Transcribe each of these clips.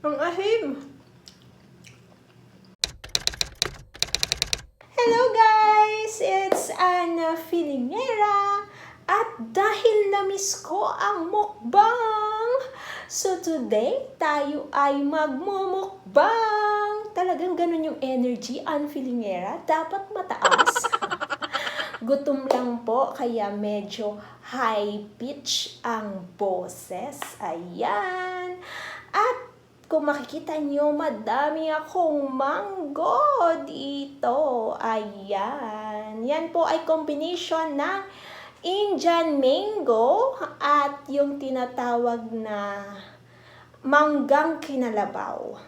Ang ahim! Hello guys! It's Ana Filingera at dahil na-miss ko ang mukbang, so today tayo ay magmumukbang! Talagang ganun yung energy, Ana Filingera, dapat mataas. Gutom lang po, kaya medyo high pitch ang boses. Ayan! At kung makikita nyo, madami akong mango dito. Ayan. Yan po ay combination ng Indian mango at yung tinatawag na manggang kinalabaw.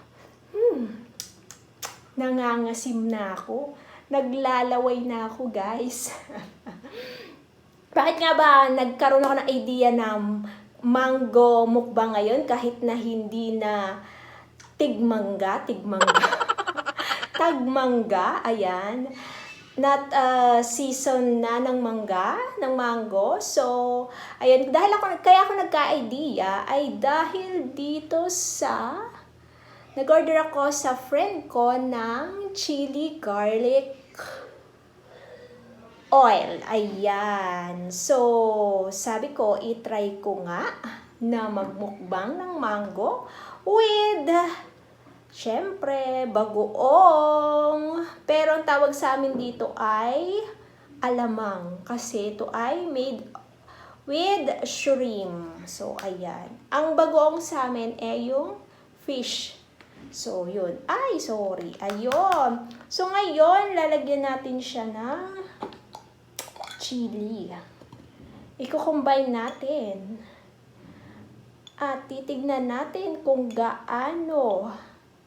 Nangangasim na ako. Naglalaway na ako, guys. Bakit nga ba nagkaroon ako ng idea na mango mukbang ngayon kahit na hindi na tagmangga, ayan. Not season na ng mango. So, ayan, kaya ako nagka-idea ay dahil dito sa nag-order ako sa friend ko ng chili garlic oil. Ayan. So, sabi ko, itry ko nga na magmukbang ng mango with, syempre, bagoong. Pero ang tawag sa amin dito ay alamang. Kasi ito ay made with shrimp. So, ayan. Ang bagoong sa amin ay yung fish. So, yun. Ay, sorry. Ayun. So, ngayon, lalagyan natin siya ng chili. Iko-combine natin. At titignan natin kung gaano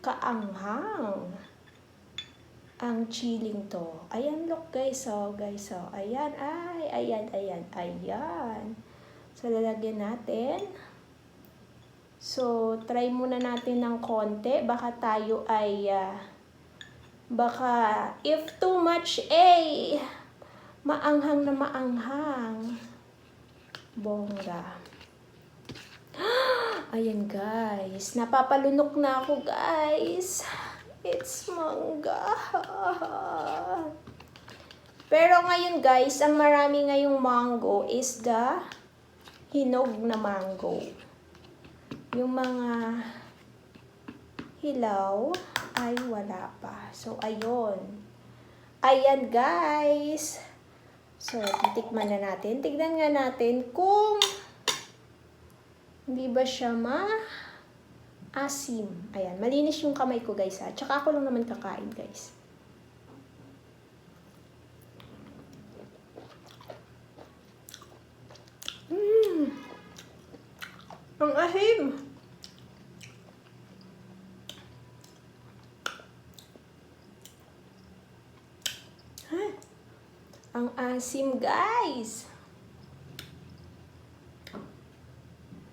kaanghang ang chiling to. Ayan, look guys. Guys. Ayan. Ayan. So, lalagyan natin. So, try muna natin ng konti. Baka tayo ay, baka if too much, maanghang na maanghang. Bongga. Ayan guys. Napapalunok na ako guys. It's mangga. Pero ngayon guys, ang marami ngayong mango is the hinog na mango. Yung mga hilaw ay wala pa. So, ayun. Ayan, guys. So, titikman na natin. Tignan nga natin kung hindi ba siya maasim. Ayan, malinis yung kamay ko, guys. Ha? Tsaka ako lang naman kakain, guys. Ang ahim! Ang asim, guys!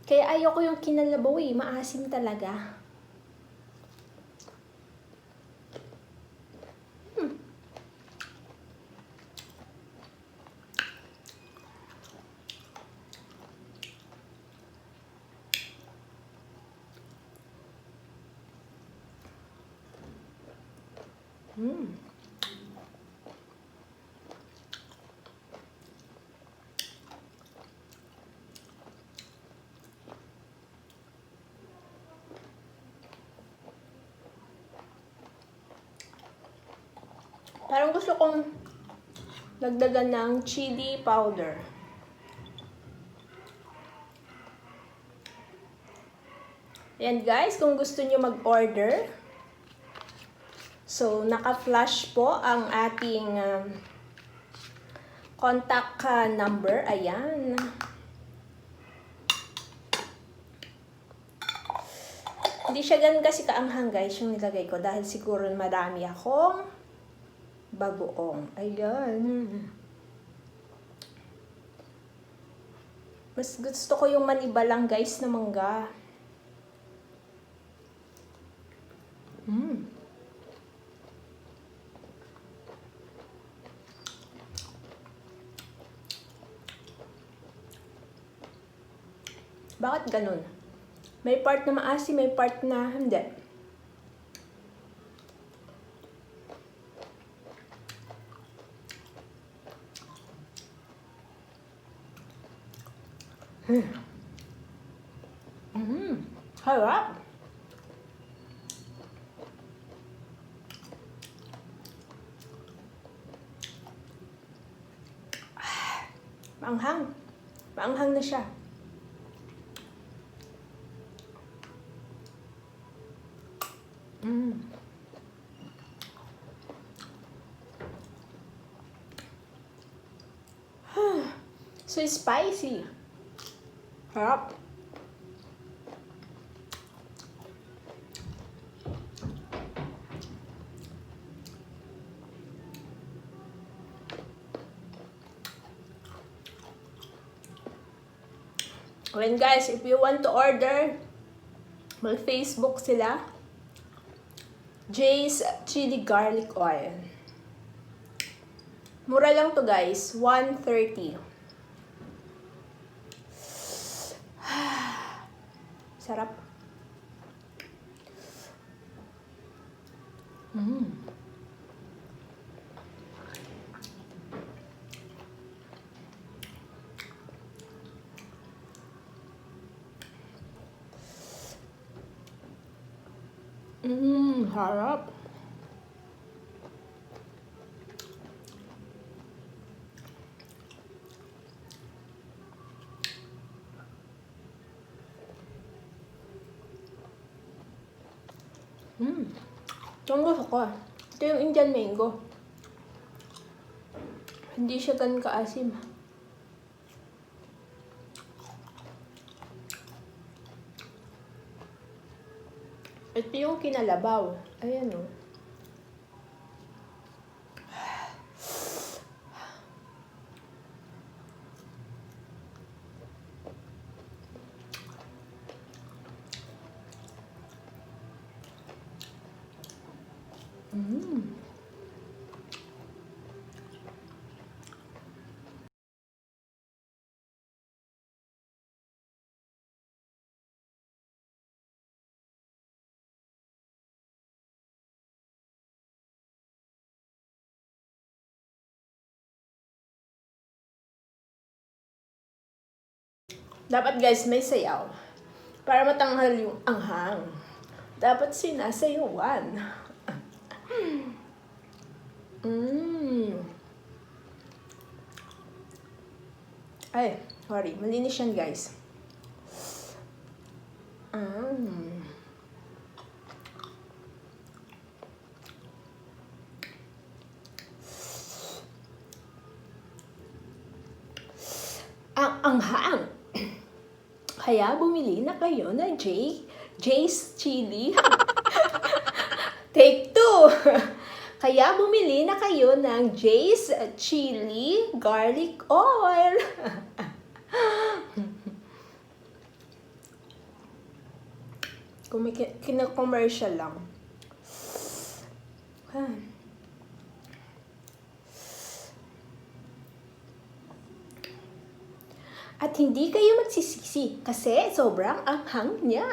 Kaya ayoko yung kinalabaw maasim talaga. Parang gusto kong dagdagan ng chili powder. Ayan guys, kung gusto nyo mag-order, so naka-flash po ang ating contact number. Ayan. Hindi siya ganun kasi kaanghang guys yung nilagay ko dahil siguro madami akong bagoong. Ayan. Mas gusto ko yung maniba lang guys na mangga. Bakit ganun? May part na maasim, may part na hindi. Harap. Maanghang. Maanghang na siya. So spicy. Harap. When guys, if you want to order, may Facebook sila. Jay's chili garlic oil. Mura lang to guys, 130. Sarap. Harap. Ito ang gusto ko. Ito yung Indian mango. Hindi siya ganun kaasim. Ito yung kinalabaw. Ayan o. Dapat guys, may sayaw. Para matanghal yung anghang. Dapat sinasayawan. Ay, sorry. Malinis yan guys. Ang anghang. Kaya bumili na kayo ng Jay's Chili. Take 2. Kaya bumili na kayo ng Jay's Chili Garlic Oil. Kung may kina-commercial lang. At hindi kayo magsisisi kasi sobrang anghang niya.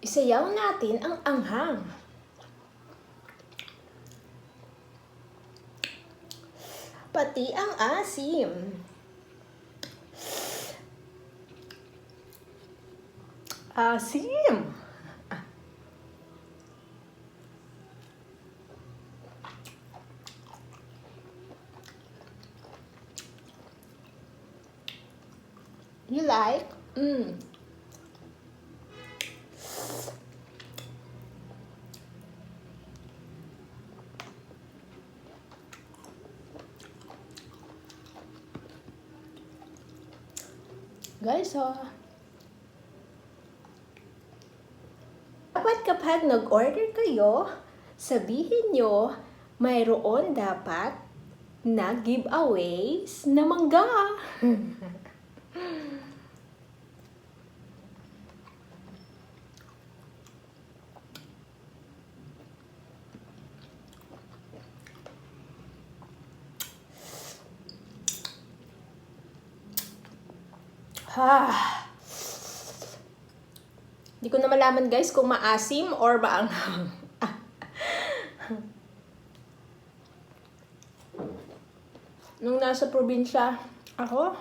Isayaw natin ang anghang. Pati ang asim. Asim! You like? Guys, dapat kapag nag-order kayo, sabihin nyo, mayroon dapat na giveaways na mangga. Hindi ko na malaman guys kung maasim or maanghang. Nung nasa probinsya ako,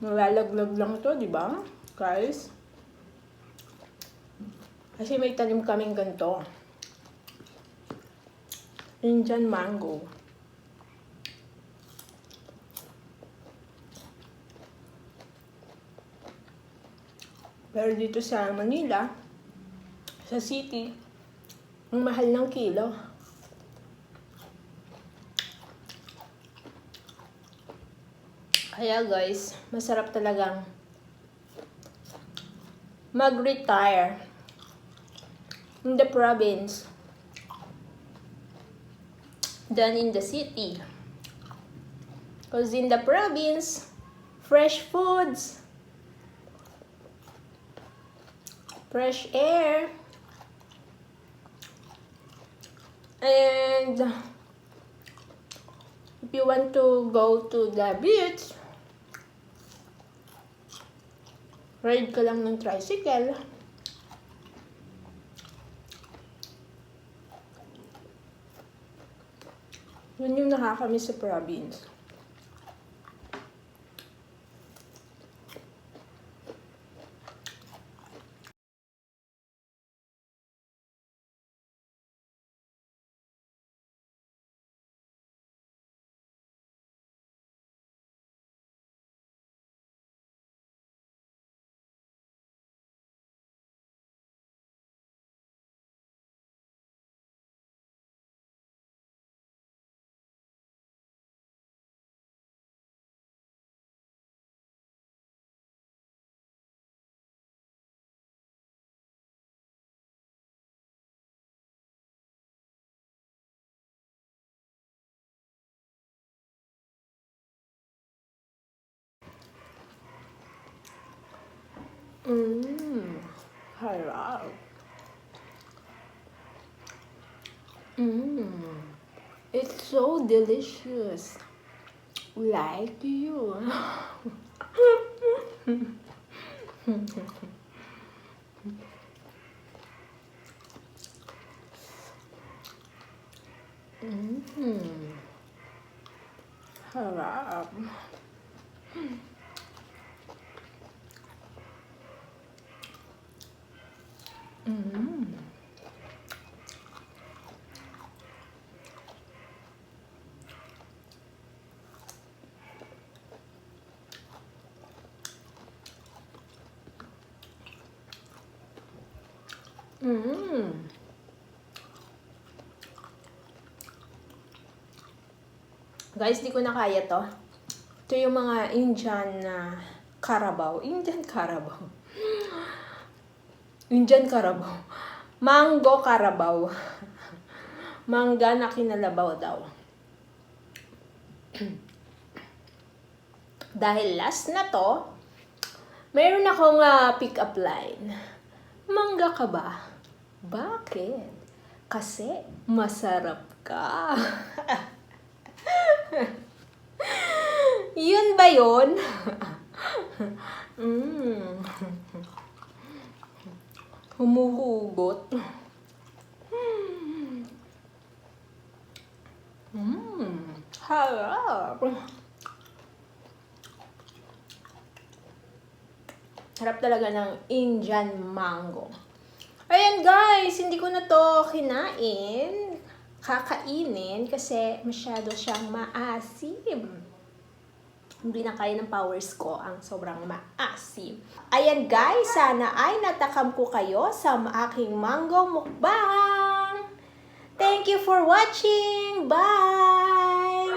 malalaglag lang to, di ba? Guys. Kasi may tanim kaming ganito. Indian mango. Pero dito sa Manila, sa city, ang mahal ng kilo. Kaya guys, masarap talagang mag-retire in the province than in the city. Because in the province, fresh foods, fresh air, and if you want to go to the beach, ride ka lang ng tricycle. Yun yung nakakamiss sa province. Harap. It's so delicious. Like you. Harap. Guys, di ko na kaya to. Ito yung mga Indian carabao. Indian carabao. Indian carabao. Mango carabao. Mangga na kinalabaw daw. Dahil last na to, mayroon akong pick-up line. Mangga ka ba? Bakit? Kasi masarap ka. Yun ba yun? Humuhugot. Harap. Harap talaga ng Indian mango. Ayan guys, hindi ko na to kakainin kasi masyado siyang maasim. Hindi na kaya ng powers ko ang sobrang maasim. Ayan guys, sana ay natakam ko kayo sa aking mango mukbang. Thank you for watching. Bye!